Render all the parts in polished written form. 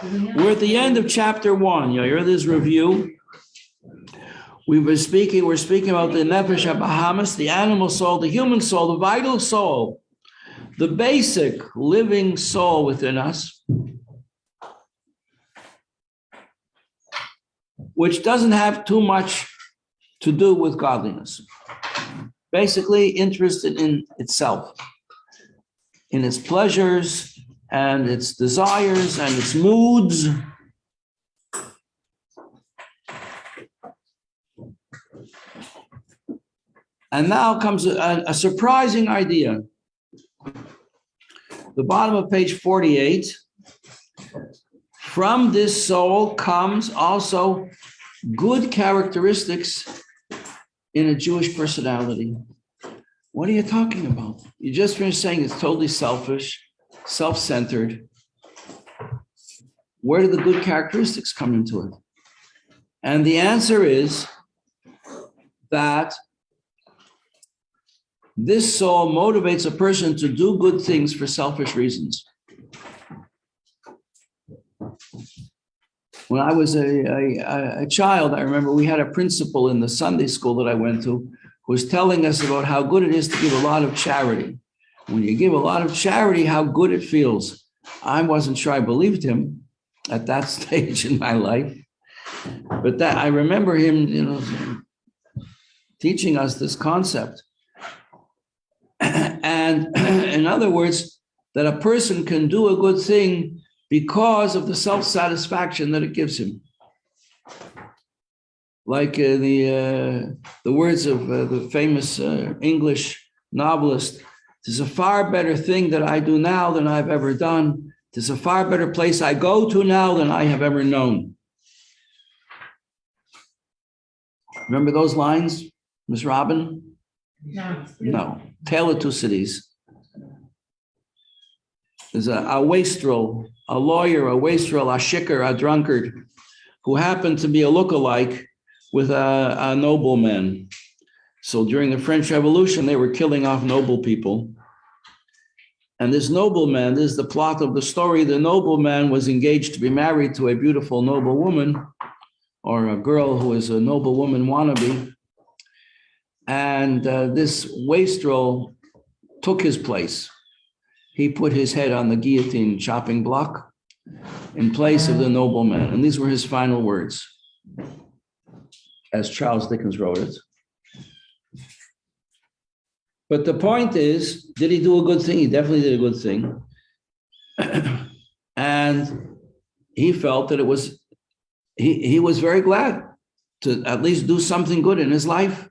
We're at the end of chapter 1. You hear this review? We're speaking about the Nefesh HaBahamis, the animal soul, the human soul, the vital soul, the basic living soul within us, which doesn't have too much to do with godliness. Basically interested in itself, in its pleasures and its desires and its moods. And now comes a surprising idea. The bottom of page 48. From this soul comes also good characteristics in a Jewish personality. What are you talking about? You just finished saying it's totally selfish, self-centered. Where do the good characteristics come into it? And the answer is that this soul motivates a person to do good things for selfish reasons. When I was a child, I remember we had a principal in the Sunday school that I went to who was telling us about how good it is to give a lot of charity. When you give a lot of charity, how good it feels. I wasn't sure I believed him at that stage in my life. But that I remember him, teaching us this concept. And in other words, that a person can do a good thing because of the self-satisfaction that it gives him. Like the words of the famous English novelist, "'Tis a far better thing that I do now than I've ever done. 'Tis a far better place I go to now than I have ever known." Remember those lines, Miss Robin? No. Tale of Two Cities. There's a wastrel, a lawyer, a wastrel, a shicker, a drunkard, who happened to be a lookalike with a nobleman. So during the French Revolution, they were killing off noble people. And this nobleman, this is the plot of the story, the nobleman was engaged to be married to a beautiful noble woman, or a girl who is a noble woman wannabe. And this wastrel took his place. He put his head on the guillotine chopping block in place of the nobleman. And these were his final words, as Charles Dickens wrote it. But the point is, did he do a good thing? He definitely did a good thing. And he felt that he was very glad to at least do something good in his life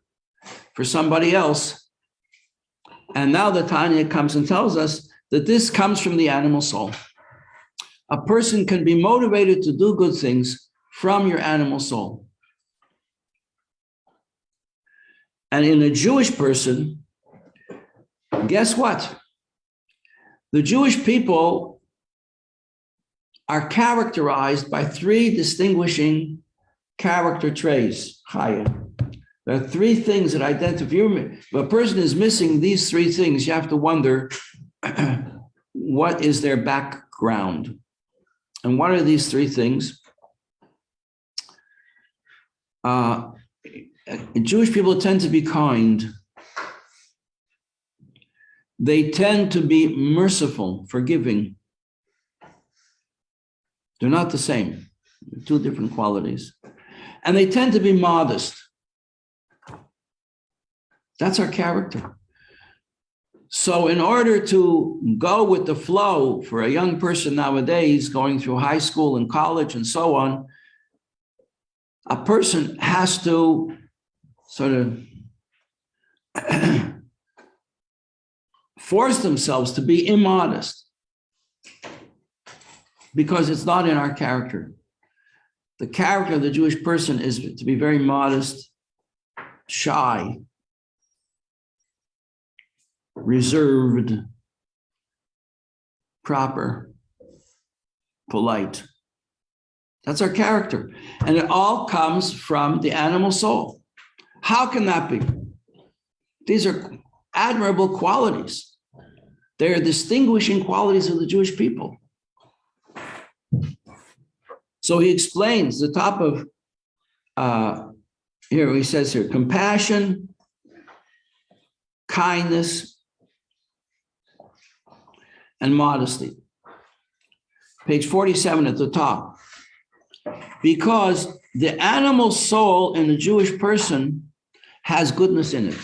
for somebody else. And now the Tanya comes and tells us that this comes from the animal soul. A person can be motivated to do good things from your animal soul. And in a Jewish person, guess what? The Jewish people are characterized by 3 distinguishing character traits, chaya. There are 3 things that identify. If a person is missing these 3 things, you have to wonder, what is their background? And what are these 3 things? Jewish people tend to be kind. They tend to be merciful, forgiving. They're not the same. They're 2 different qualities. And they tend to be modest. That's our character. So in order to go with the flow for a young person nowadays going through high school and college and so on, a person has to sort of force themselves to be immodest because it's not in our character. The character of the Jewish person is to be very modest, shy, reserved, proper, polite. That's our character. And it all comes from the animal soul. How can that be? These are admirable qualities. They are distinguishing qualities of the Jewish people. So he explains the top of, here he says here, compassion, kindness, and modesty. Page 47 at the top. Because the animal soul in the Jewish person has goodness in it.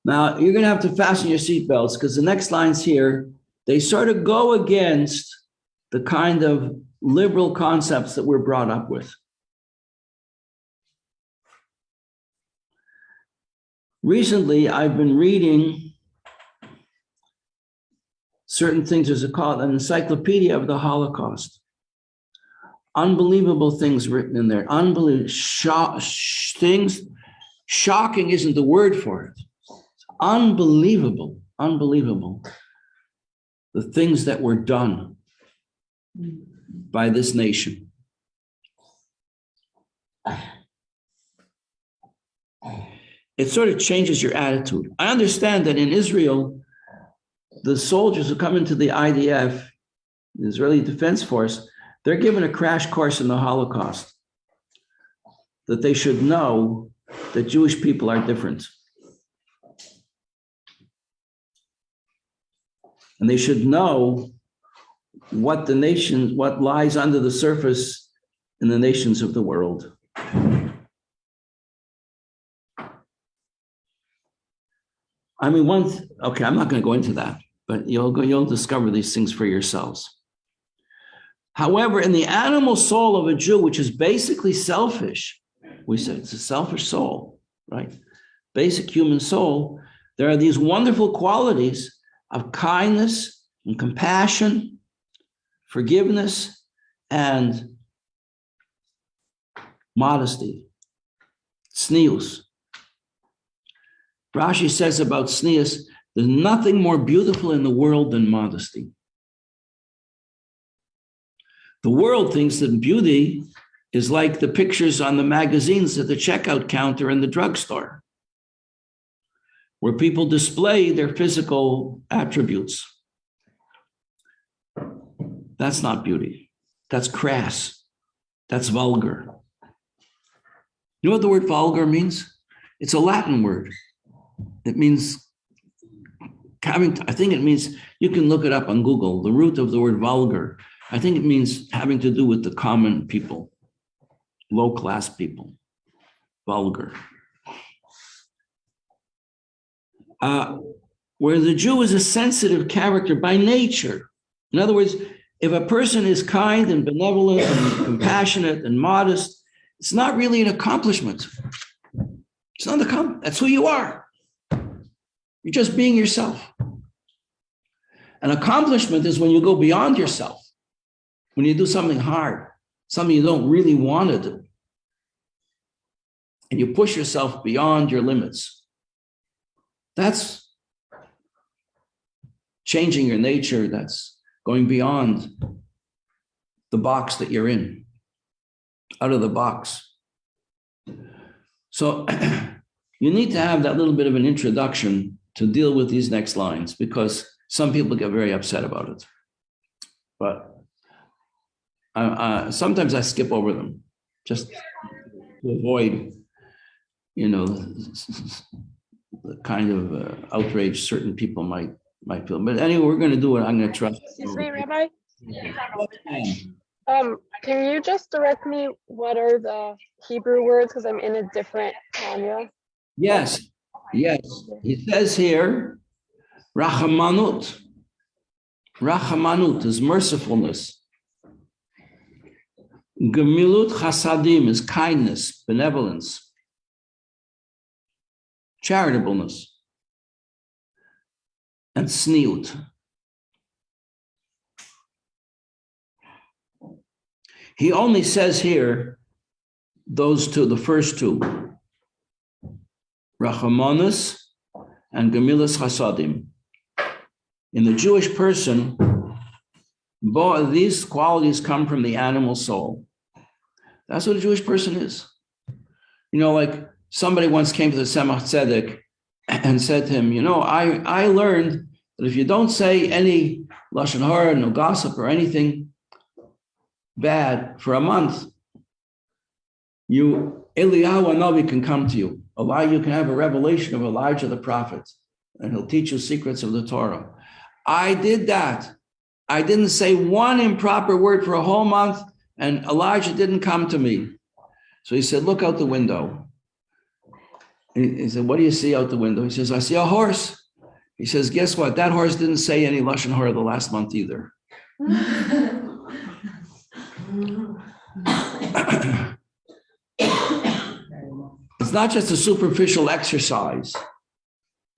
Now, you're going to have to fasten your seatbelts because the next lines here, they sort of go against the kind of liberal concepts that we're brought up with. Recently, I've been reading certain things, as it's called, an encyclopedia of the Holocaust. Unbelievable things written in there. Unbelievable things. Shocking isn't the word for it. Unbelievable, unbelievable. The things that were done by this nation. It sort of changes your attitude. I understand that in Israel, the soldiers who come into the IDF, the Israeli Defense Force, they're given a crash course in the Holocaust, that they should know that Jewish people are different. And they should know what the nations, what lies under the surface in the nations of the world. I mean, okay, I'm not going to go into that, but you'll discover these things for yourselves. However, in the animal soul of a Jew, which is basically selfish, we said it's a selfish soul, right? Basic human soul, there are these wonderful qualities of kindness and compassion, forgiveness, and modesty, tznius. Rashi says about tznius, there's nothing more beautiful in the world than modesty. The world thinks that beauty is like the pictures on the magazines at the checkout counter in the drugstore, where people display their physical attributes. That's not beauty. That's crass. That's vulgar. You know what the word vulgar means? It's a Latin word. It means I think it means, you can look it up on Google, the root of the word vulgar. I think it means having to do with the common people, low-class people, vulgar. Where the Jew is a sensitive character by nature. In other words, if a person is kind and benevolent and compassionate and modest, it's not really an accomplishment. It's not that's who you are. You're just being yourself. An accomplishment is when you go beyond yourself, when you do something hard, something you don't really want to do, and you push yourself beyond your limits. That's changing your nature. That's going beyond the box that you're in, out of the box. So you need to have that little bit of an introduction to deal with these next lines, because some people get very upset about it. But sometimes I skip over them just to avoid, the kind of outrage certain people might feel. But anyway, we're going to do it. I'm going to trust. Excuse me, Rabbi. Can you just direct me what are the Hebrew words, because I'm in a different Tanya? Yes. He says here, Rachamanut. Rachamanut is mercifulness. Gemilut chasadim is kindness, benevolence, charitableness, and tzniut. He only says here those two, the first two, Rachamanus and Gemilas Chasadim. In the Jewish person, both these qualities come from the animal soul. That's what a Jewish person is. Like somebody once came to the Tzemach Tzedek and said to him, I learned that But if you don't say any lashon hara, no gossip or anything bad for a month, Eliyahu Hanavi can come to you. You can have a revelation of Elijah the prophet, and he'll teach you secrets of the Torah. I did that. I didn't say one improper word for a whole month, and Elijah didn't come to me. So he said, look out the window. He said, what do you see out the window? He says, I see a horse. He says, guess what? That horse didn't say any lashon hara the last month either. It's not just a superficial exercise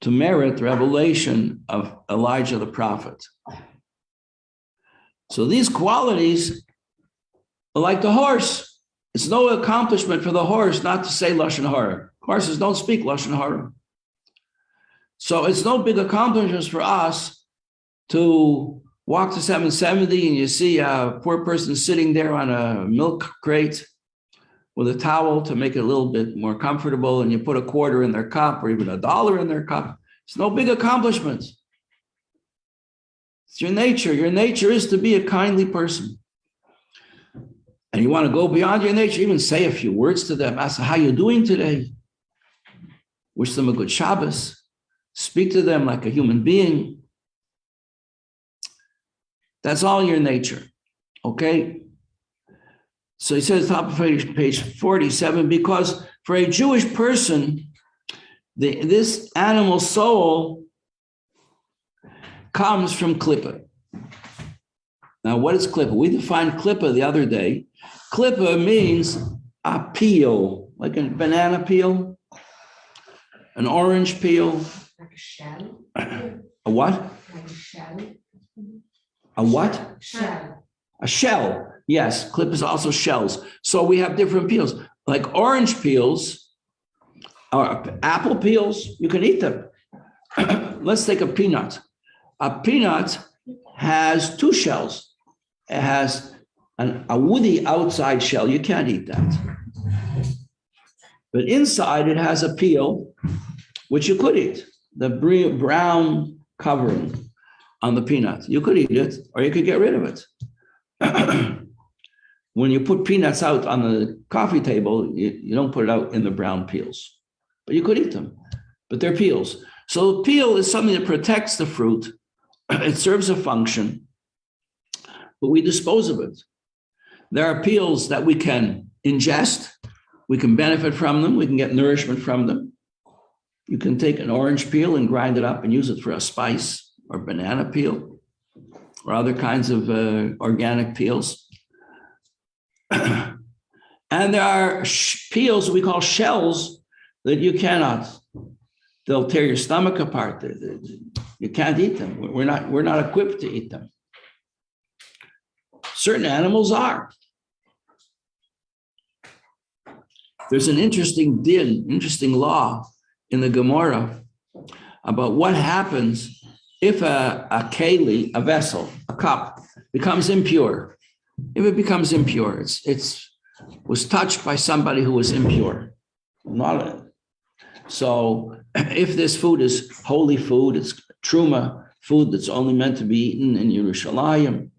to merit the revelation of Elijah the prophet. So these qualities are like the horse. It's no accomplishment for the horse not to say lashon hara. Horses don't speak lashon hara. So it's no big accomplishment for us to walk to 770 and you see a poor person sitting there on a milk crate with a towel to make it a little bit more comfortable, and you put a quarter in their cup or even $1 in their cup. It's no big accomplishment. It's your nature. Your nature is to be a kindly person. And you want to go beyond your nature, even say a few words to them. Ask them, how you doing today? Wish them a good Shabbos. Speak to them like a human being. That's all your nature, okay? So he says, top of page 47, because for a Jewish person, this animal soul comes from klippa. Now, what is klippa? We defined klippa the other day. Klippa means a peel, like a banana peel, an orange peel. Like a shell? A what? Like a shell? A what? Shell. A shell. Yes, klippa is also shells. So we have different peels. Like orange peels, or apple peels, you can eat them. Let's take a peanut. A peanut has two shells. It has a woody outside shell. You can't eat that. But inside it has a peel, which you could eat. The brown covering on the peanut. You could eat it, or you could get rid of it. When you put peanuts out on the coffee table, you don't put it out in the brown peels, but you could eat them, but they're peels. So the peel is something that protects the fruit. It serves a function, but we dispose of it. There are peels that we can ingest. We can benefit from them. We can get nourishment from them. You can take an orange peel and grind it up and use it for a spice, or banana peel, or other kinds of organic peels. And there are peels we call shells that you cannot. They'll tear your stomach apart. You can't eat them. We're not equipped to eat them. Certain animals are. There's an interesting law in the Gemara about what happens if a keli, a vessel, a cup, becomes impure. If it becomes impure, it was touched by somebody who was impure. So if this food is holy food, it's truma, food that's only meant to be eaten in Yerushalayim,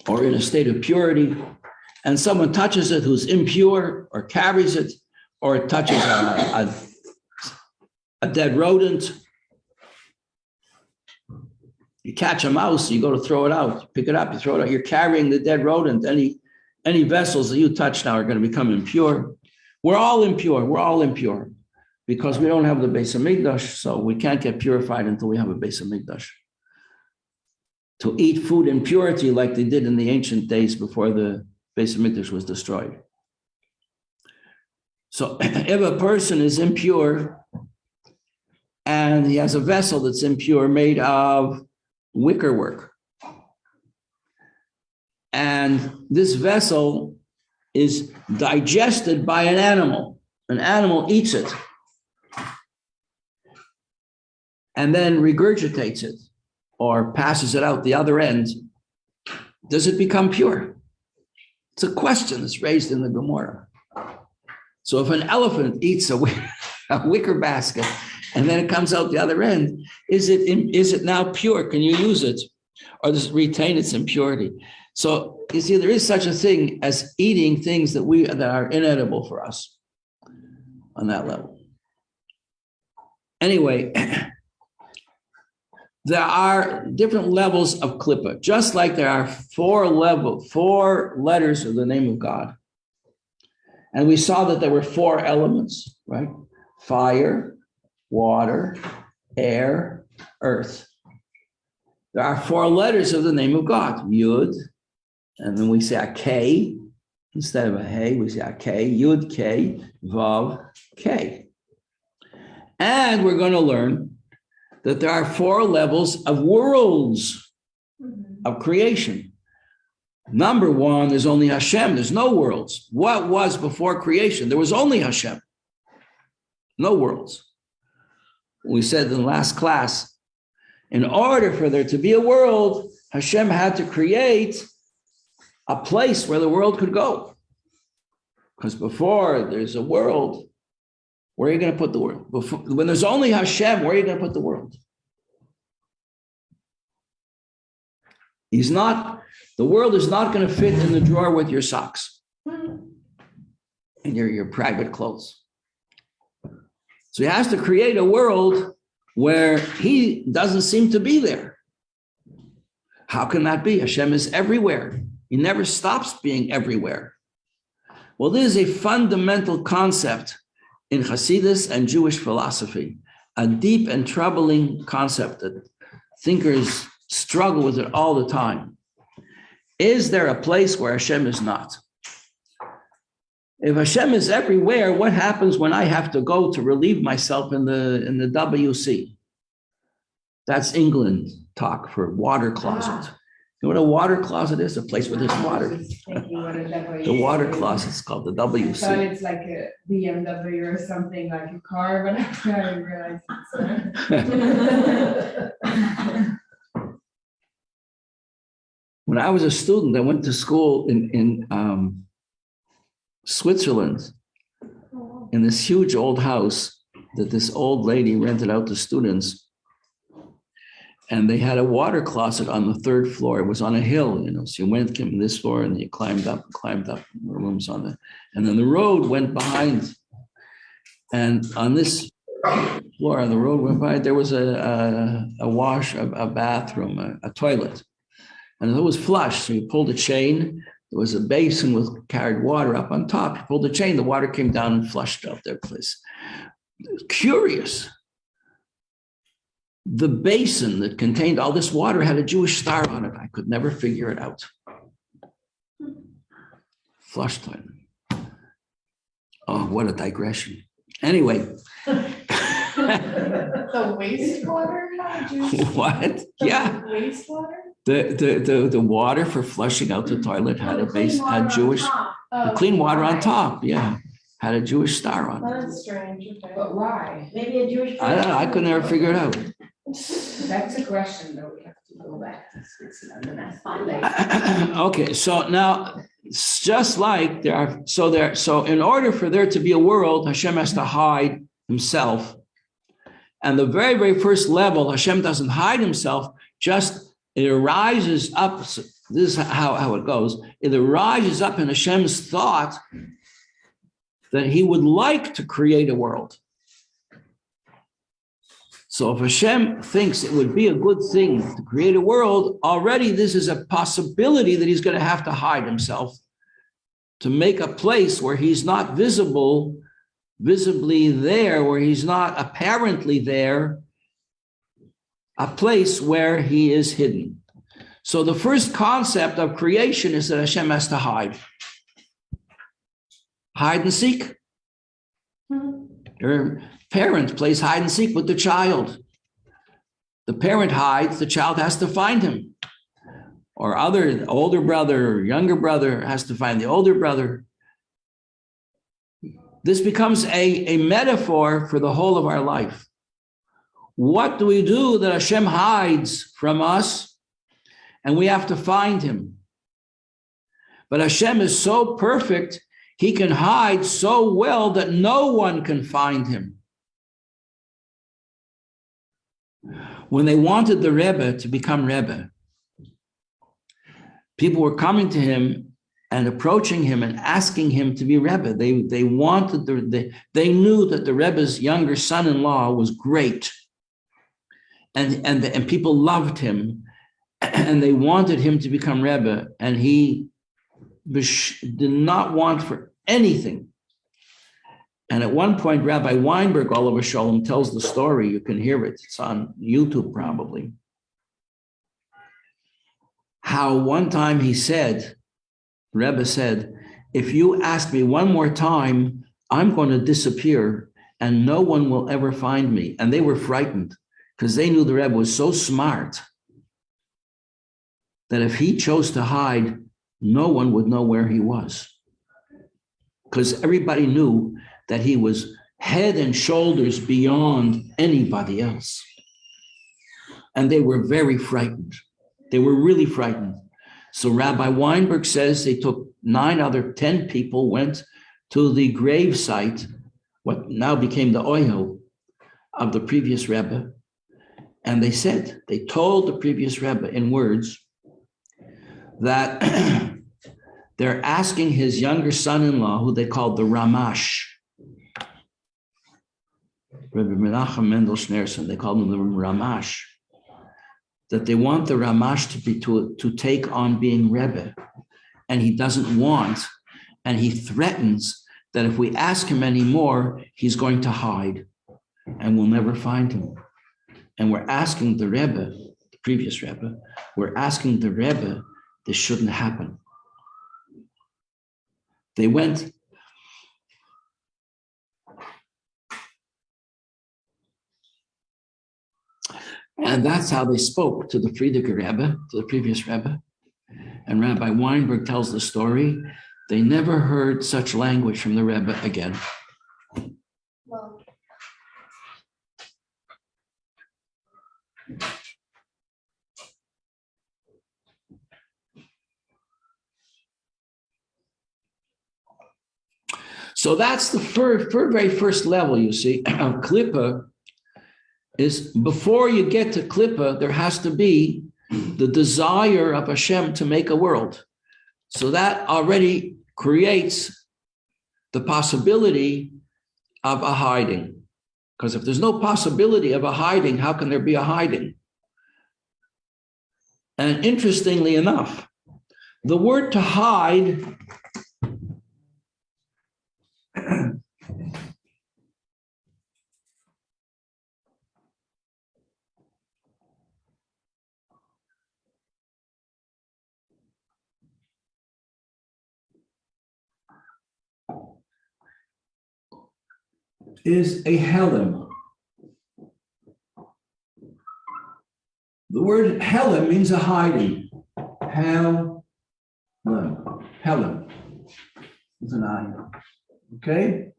or in a state of purity, and someone touches it who's impure, or carries it, or it touches a dead rodent. You catch a mouse, you go to throw it out, pick it up, you throw it out. You're carrying the dead rodent. Any vessels that you touch now are going to become impure. We're all impure because we don't have the Beis Hamikdash, so we can't get purified until we have a Beis Hamikdash. To eat food in purity like they did in the ancient days before the Beis Hamikdash was destroyed. So if a person is impure and he has a vessel that's impure made of wicker work, and this vessel is digested by an animal eats it and then regurgitates it or passes it out the other end, does it become pure? It's a question that's raised in the Gemara. So if an elephant eats a wicker basket and then it comes out the other end. Is it now pure? Can you use it? Or does it retain its impurity? So you see, there is such a thing as eating things that are inedible for us on that level. Anyway, there are different levels of klippa, just like there are four letters of the name of God. And we saw that there were four elements, right? Fire, water, air, earth. There are four letters of the name of God, Yud, and then we say a K. Instead of a Hey, we say a K, Yud, K, Vav, K. And we're going to learn that there are four levels of worlds of creation. Number one, there's only Hashem. There's no worlds. What was before creation? There was only Hashem. No worlds. We said in the last class, in order for there to be a world, Hashem had to create a place where the world could go. Because before there's a world, where are you going to put the world? When there's only Hashem, where are you going to put the world? The world is not going to fit in the drawer with your socks and your private clothes. So he has to create a world where he doesn't seem to be there. How can that be? Hashem is everywhere. He never stops being everywhere. Well, this is a fundamental concept in Hasidus and Jewish philosophy, a deep and troubling concept that thinkers struggle with it all the time. Is there a place where Hashem is not? If Hashem is everywhere, what happens when I have to go to relieve myself in the WC? That's England talk for water closet. You know what a water closet is? A place where there's water. The water closet is called the WC. I thought it's like a BMW or something, like a car, but I realized it's When I was a student, I went to school in Switzerland, in this huge old house that this old lady rented out to students. And they had a water closet on the third floor. It was on a hill, so you went from this floor and you climbed up, the rooms on it. And then the road went behind. And on this floor, on the road went by, there was a bathroom, a toilet. And it was flush. So you pulled a chain. There was a basin with carried water up on top. You pulled the chain, the water came down and flushed out their place. Curious. The basin that contained all this water had a Jewish star on it. I could never figure it out. Flush toilet. Oh, what a digression. Anyway. the wastewater? What? Yeah. Wastewater? The water for flushing out the toilet had a base, had Jewish, the clean water on top, yeah, had a Jewish star on it. That's strange, okay. But why? Maybe a Jewish. I don't know, I could never figure it out. That's a question that we have to go back to Switzerland and ask later. Okay, so now, it's just like so in order for there to be a world, Hashem has to hide himself. And the very, very first level, Hashem doesn't hide himself, just it arises up. So this is how it goes. It arises up in Hashem's thought that he would like to create a world. So if Hashem thinks it would be a good thing to create a world, already this is a possibility that he's going to have to hide himself to make a place where he's not visibly there, where he's not apparently there, a place where he is hidden. So the first concept of creation is that Hashem has to hide. Hide and seek. Your parent plays hide and seek with the child. The parent hides, the child has to find him. Or older brother or younger brother has to find the older brother. This becomes a metaphor for the whole of our life. What do we do that Hashem hides from us and we have to find him? But Hashem is so perfect, he can hide so well that no one can find him. When they wanted the Rebbe to become Rebbe, people were coming to him and approaching him and asking him to be Rebbe. They wanted they knew that the Rebbe's younger son-in-law was great, and people loved him, and they wanted him to become Rebbe, and he did not want for anything. And at one point, Rabbi Weinberg, Oliver Sholem, tells the story. You can hear it. It's on YouTube probably. How one time he said, Rebbe said, if you ask me one more time, I'm going to disappear and no one will ever find me. And they were frightened because they knew the Rebbe was so smart that if he chose to hide, no one would know where he was. Because everybody knew that he was head and shoulders beyond anybody else. And they were very frightened. They were really frightened. So Rabbi Weinberg says they took 10 people, went to the grave site, what now became the Ohel of the previous Rebbe. And they told the previous Rebbe in words that they're asking his younger son-in-law, who they called the Ramash, Rabbi Menachem Mendel Schneerson, they called him the Ramash, that they want the Ramash to take on being Rebbe, and he doesn't want, and he threatens that if we ask him anymore, he's going to hide, and we'll never find him. And we're asking the Rebbe, the previous Rebbe, we're asking the Rebbe, this shouldn't happen. They went. And that's how they spoke to the Frierdiker Rebbe, to the previous Rebbe. And Rabbi Weinberg tells the story. They never heard such language from the Rebbe again. Well, so that's the very first level, you see, of Klippa. Is before you get to Klippa, there has to be the desire of Hashem to make a world. So that already creates the possibility of a hiding. Because if there's no possibility of a hiding, how can there be a hiding? And interestingly enough, the word to hide is a helim. The word helim means a hiding. Helim. Helim. It's an I. Okay?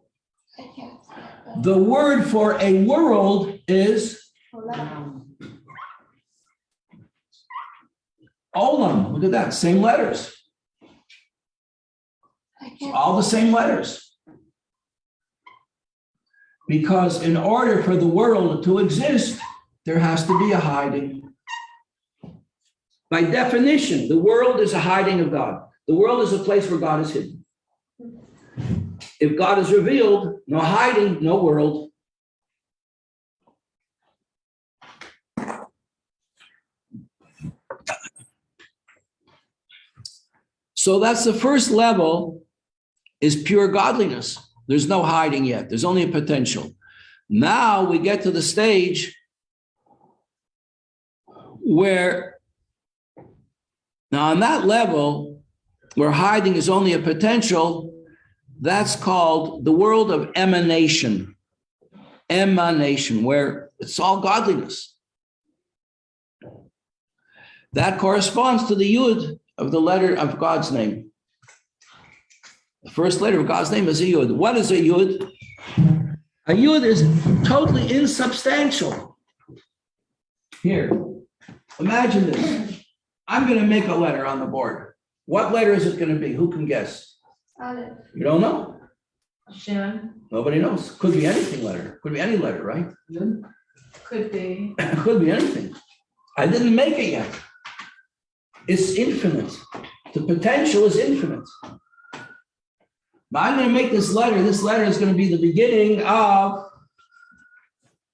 The word for a world is olam. Look at that. Same letters. All the same letters. Because in order for the world to exist, there has to be a hiding. By definition, the world is a hiding of God. The world is a place where God is hidden. If God is revealed, no hiding, no world. So that's the first level, is pure godliness. There's no hiding yet. There's only a potential. Now we get to the stage where, now on that level, where hiding is only a potential, that's called the world of emanation. Emanation, where it's all godliness. That corresponds to the yud of the letter of God's name. The first letter of God's name is a yud. What is a yud? A yud is totally insubstantial. Here, imagine this. I'm going to make a letter on the board. What letter is it going to be? Who can guess? Aleph. You don't know? Shin. Nobody knows. Could be anything letter. Could be any letter, right? Could be. It could be anything. I didn't make it yet. It's infinite. The potential is infinite. But I'm going to make this letter. This letter is going to be the beginning of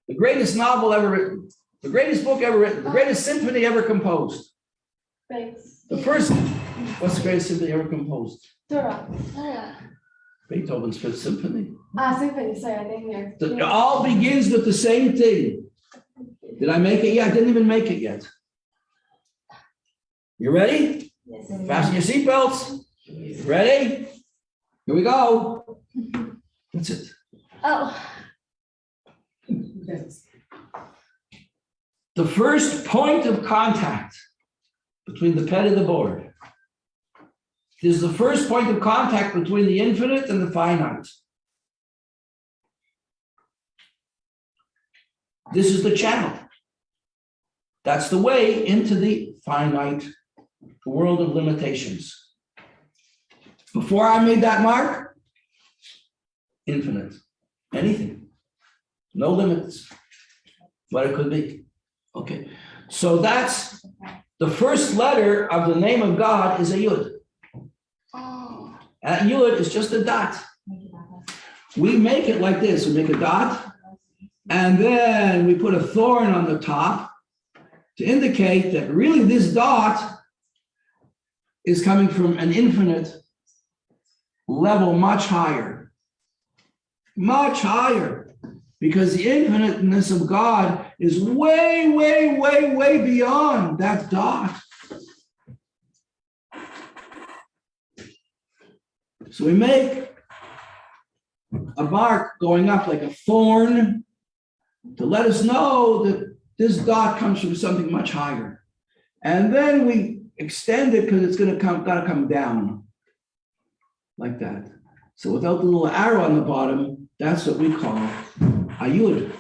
the greatest novel ever written, the greatest book ever written, the greatest symphony ever composed. Thanks. The first, what's the greatest symphony ever composed? Dora. Beethoven's Fifth Symphony. Symphony. Sorry, I didn't hear. It all begins with the same thing. Did I make it yet? I didn't even make it yet. You ready? Yes. Fasten your seatbelts. Ready? Here we go. That's it. Oh. The first point of contact between the pen and the board is the first point of contact between the infinite and the finite. This is the channel. That's the way into the finite world of limitations. Before I made that mark, infinite, anything, no limits, what it could be. Okay, so that's the first letter of the name of God is a yud. That yud is just a dot. We make it like this, we make a dot, and then we put a thorn on the top to indicate that really this dot is coming from an infinite level much higher, because the infiniteness of God is way, way, way, way beyond that dot. So we make a mark going up like a thorn to let us know that this dot comes from something much higher. And then we extend it because it's gotta come down like that. So without the little arrow on the bottom, that's what we call a yud.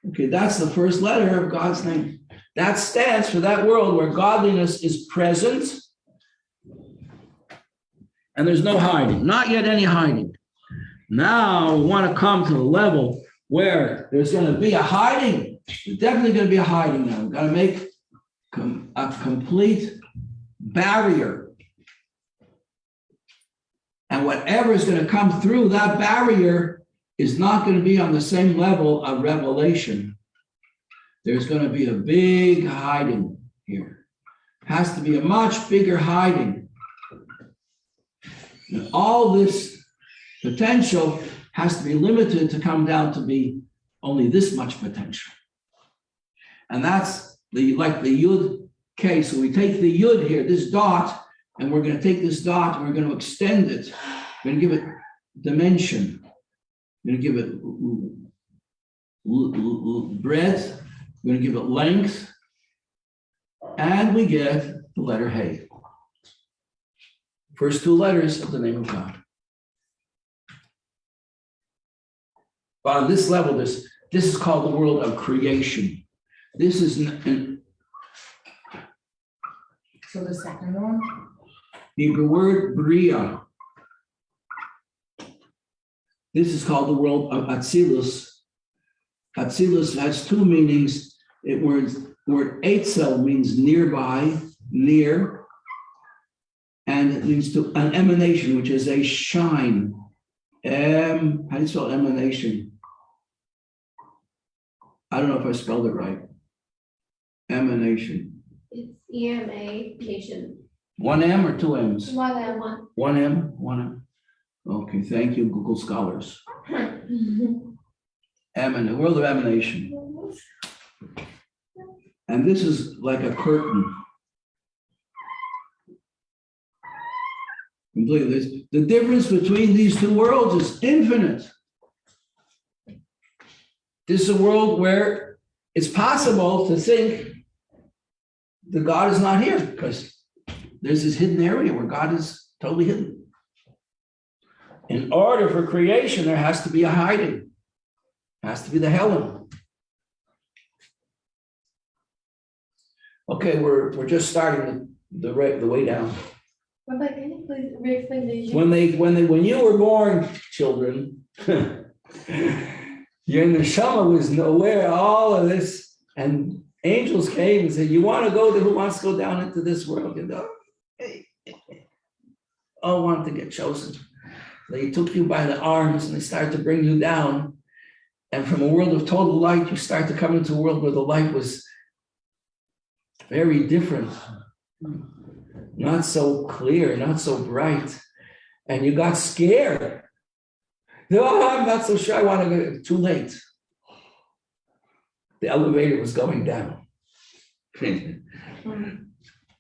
Okay, that's the first letter of God's name. That stands for that world where godliness is present and there's no hiding, not yet any hiding. Now we want to come to the level where there's going to be a hiding. There's definitely going to be a hiding now. We've got to make a complete barrier. And whatever is going to come through that barrier is not going to be on the same level of revelation. There's going to be a big hiding here. Has to be a much bigger hiding. And all this potential has to be limited to come down to be only this much potential. And that's like the yud case. So we take the yud here, this dot, and we're going to take this dot and we're going to extend it. We're going to give it dimension. We're going to give it breadth. We're going to give it length. And we get the letter Hey. First two letters of the name of God. But on this level, this is called the world of creation. This is So the second one? Hebrew word, bria. This is called the world of Atzilus. Atzilus has two meanings. The word Eitzel means nearby, near, and it leads to an emanation, which is a shine. How do you spell emanation? I don't know if I spelled it right. Emanation. It's E-M-A-nation. One M or two M's? One and one. One M, one M. Okay, thank you, Google Scholars. The world of emanation. And this is like a curtain. Completely. The difference between these two worlds is infinite. This is a world where it's possible to think that God is not here because there's this hidden area where God is totally hidden. In order for creation, there has to be a hiding. It has to be the Helen. Okay, we're just starting the way down. Rabbi, can you please re-explain the When you were born, children, Your neshama was aware of all of this, and angels came and said, "You want to go? Who wants to go down into this world?" You know, all want to get chosen. They took you by the arms and they started to bring you down, and from a world of total light, you start to come into a world where the light was very different, not so clear, not so bright, and you got scared. No, I'm not so sure I want to go. Too late. The elevator was going down. Okay,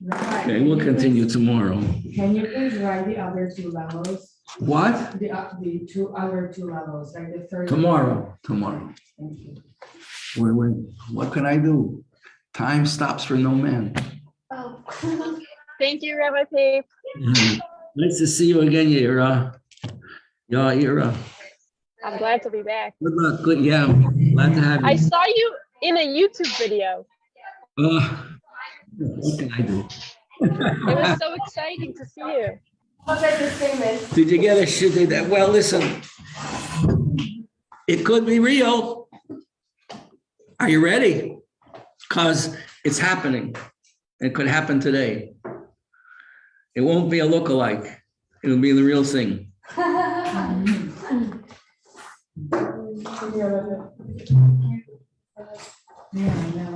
we'll continue tomorrow. Can you please write the other two levels? What? The other two levels, like the third. Tomorrow. Thank you. What can I do? Time stops for no man. Oh. Thank you, Rabbi Pape. Nice to see you again, Ira. Yeah, Ira. I'm glad to be back. Good luck. Good. Yeah, glad to have you. I saw you in a YouTube video. What can I do? It was so exciting to see you. Did you get a shit? Well, listen, it could be real. Are you ready? Because it's happening. It could happen today. It won't be a lookalike. It'll be the real thing. Yeah, I know.